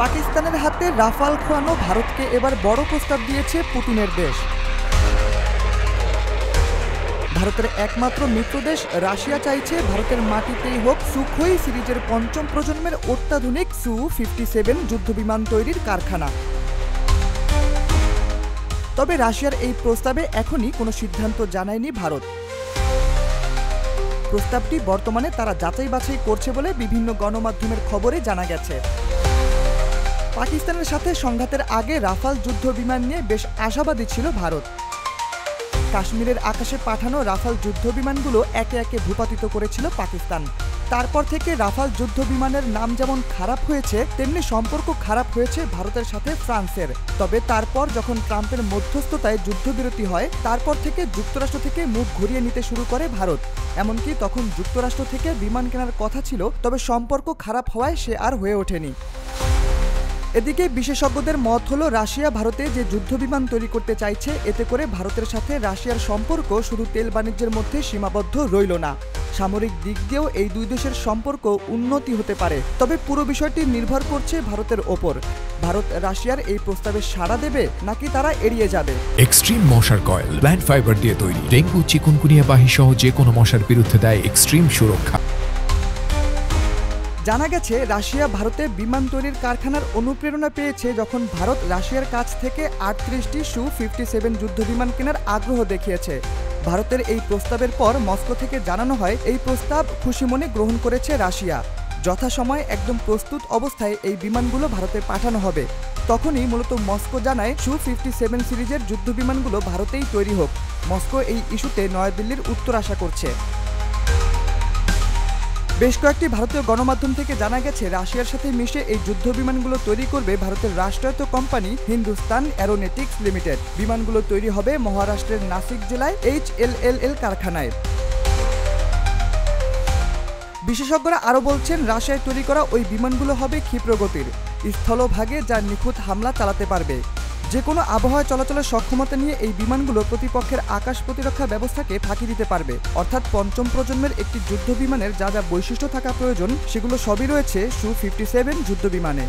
পাকিস্তানের হাতে রাফাল খোয়ানো ভারতকে এবার বড় প্রস্তাব দিয়েছে পুতিনের দেশ। ভারতের একমাত্র মিত্রদেশ রাশিয়া চাইছে ভারতের মাটিতেই হোক সুখোই সিরিজের পঞ্চম প্রজন্মের অত্যাধুনিক সু-57 যুদ্ধবিমান তৈরির কারখানা। তবে রাশিয়ার এই প্রস্তাবে এখনই কোনো সিদ্ধান্ত জানায়নি ভারত। প্রস্তাবটি বর্তমানে তারা যাচাই বাছাই করছে বলে বিভিন্ন গণমাধ্যমের খবরে জানা গেছে। পাকিস্তানের সাথে সংঘাতের আগে রাফাল যুদ্ধ বিমান নিয়ে বেশ আশাবাদী ছিল ভারত। কাশ্মীরের আকাশে পাঠানো রাফাল যুদ্ধ বিমানগুলো একে একে ভূপাতিত করেছিল পাকিস্তান। তারপর থেকে রাফাল যুদ্ধ বিমানের নাম যেমন খারাপ হয়েছে, তেমনি সম্পর্ক খারাপ হয়েছে ভারতের সাথে ফ্রান্সের। তবে তারপর যখন ট্রাম্পের মধ্যস্থতায় যুদ্ধবিরতি হয়, তারপর থেকে যুক্তরাষ্ট্র থেকে মুখ ঘুরিয়ে নিতে শুরু করে ভারত। এমনকি তখন যুক্তরাষ্ট্র থেকে বিমান কেনার কথা ছিল, তবে সম্পর্ক খারাপ হওয়ায় সে আর হয়ে ওঠেনি। এদিকে বিশেষজ্ঞদের মত হলো, রাশিয়া ভারতে যে যুদ্ধবিমান তৈরি করতে চাইছে, এতে করে ভারতের সাথে রাশিয়ার সম্পর্ক শুধু তেল বাণিজ্যের মধ্যে সীমাবদ্ধ রইল না, সামরিক দিক দিয়েও এই দুই দেশের সম্পর্ক উন্নতি হতে পারে। তবে পুরো বিষয়টি নির্ভর করছে ভারতের ওপর। ভারত রাশিয়ার এই প্রস্তাবে সাড়া দেবে নাকি তারা এড়িয়ে যাবে। এক্সট্রিম মশার কয়েল প্ল্যান্ট ফাইবার দিয়ে তৈরি, ডেঙ্গু, চিকুনগুনিয়া বাহি সহ যে কোনো মশার বিরুদ্ধে দেয় এক্সট্রিম সুরক্ষা। জানা গেছে, রাশিয়া ভারতে বিমান তৈরির কারখানার অনুপ্রেরণা পেয়েছে যখন ভারত রাশিয়ার কাছ থেকে 38টি সু-57 যুদ্ধবিমান কেনার আগ্রহ দেখিয়েছে। ভারতের এই প্রস্তাবের পর মস্কো থেকে জানানো হয়, এই প্রস্তাব খুশি মনে গ্রহণ করেছে রাশিয়া। যথাসময়ে একদম প্রস্তুত অবস্থায় এই বিমানগুলো ভারতে পাঠানো হবে। তখনই মূলত মস্কো জানায় সু-57 সিরিজের যুদ্ধবিমানগুলো ভারতেই তৈরি হোক। মস্কো এই ইস্যুতে নয়াদিল্লির উত্তর আশা করছে। বেশ কয়েকটি ভারতীয় গণমাধ্যম থেকে জানা গেছে, রাশিয়ার সাথে মিশে এই যুদ্ধ বিমানগুলো তৈরি করবে ভারতের রাষ্ট্রায়ত্ত কোম্পানি হিন্দুস্তান অ্যারোনটিক্স লিমিটেড। বিমানগুলো তৈরি হবে মহারাষ্ট্রের নাসিক জেলায় HLLL কারখানায়। বিশেষজ্ঞরা আরও বলছেন, রাশিয়ায় তৈরি করা ওই বিমানগুলো হবে ক্ষিপ্রগতির, স্থলভাগে যা নিখুঁত হামলা চালাতে পারবে। যে কোনো আবহাওয়া চলাচলের সক্ষমতা নিয়ে এই বিমানগুলো প্রতিপক্ষের আকাশ প্রতিরক্ষা ব্যবস্থাকে ফাঁকি দিতে পারবে। অর্থাৎ পঞ্চম প্রজন্মের একটি যুদ্ধ বিমানের যা যা বৈশিষ্ট্য থাকা প্রয়োজন, সেগুলো সবই রয়েছে সু-57 যুদ্ধ বিমানে।